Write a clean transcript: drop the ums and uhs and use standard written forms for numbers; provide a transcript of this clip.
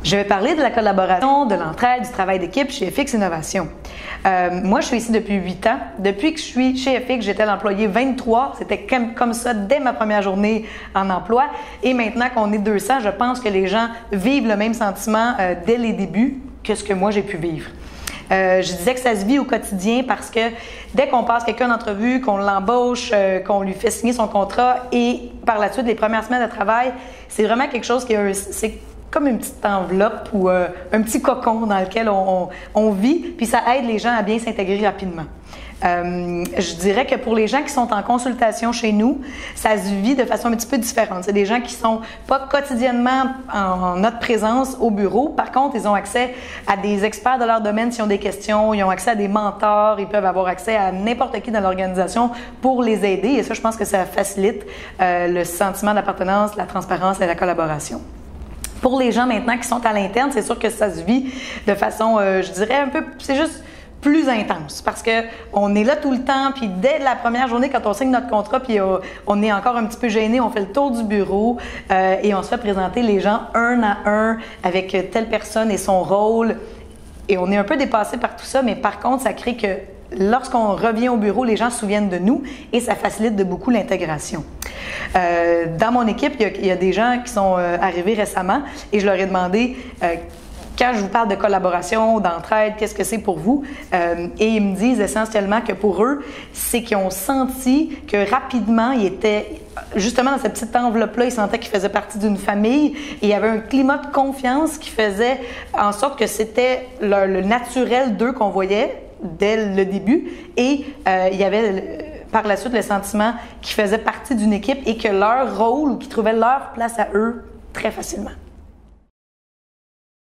Je vais parler de la collaboration, de l'entraide, du travail d'équipe chez FX Innovation. Moi, je suis ici depuis 8 ans. Depuis que je suis chez FX, j'étais l'employé 23. C'était comme ça dès ma première journée en emploi. Et maintenant qu'on est 200, je pense que les gens vivent le même sentiment dès les débuts que ce que moi j'ai pu vivre. Je disais que ça se vit au quotidien parce que dès qu'on passe quelqu'un en entrevue, qu'on l'embauche, qu'on lui fait signer son contrat et par la suite, les premières semaines de travail, c'est vraiment quelque chose qui c'est comme une petite enveloppe ou un petit cocon dans lequel on vit, puis ça aide les gens à bien s'intégrer rapidement. Je dirais que pour les gens qui sont en consultation chez nous, ça se vit de façon un petit peu différente. C'est des gens qui sont pas quotidiennement en notre présence au bureau. Par contre, ils ont accès à des experts de leur domaine s'ils ont des questions. Ils ont accès à des mentors. Ils peuvent avoir accès à n'importe qui dans l'organisation pour les aider. Et ça, je pense que ça facilite le sentiment d'appartenance, la transparence et la collaboration. Pour les gens maintenant qui sont à l'interne, c'est sûr que ça se vit de façon, je dirais un peu, c'est juste plus intense parce que on est là tout le temps, puis dès la première journée quand on signe notre contrat, puis on est encore un petit peu gêné, on fait le tour du bureau et on se fait présenter les gens un à un avec telle personne et son rôle et on est un peu dépassé par tout ça, mais par contre ça crée que lorsqu'on revient au bureau, les gens se souviennent de nous et ça facilite de beaucoup l'intégration. Dans mon équipe, il y a des gens qui sont arrivés récemment et je leur ai demandé quand je vous parle de collaboration, d'entraide, qu'est-ce que c'est pour vous? Et ils me disent essentiellement que pour eux, c'est qu'ils ont senti que rapidement, ils étaient justement dans cette petite enveloppe-là, ils sentaient qu'ils faisaient partie d'une famille et il y avait un climat de confiance qui faisait en sorte que c'était le naturel d'eux qu'on voyait dès le début et il y avait par la suite le sentiment qu'ils faisaient partie d'une équipe et que leur rôle ou qu'ils trouvaient leur place à eux très facilement.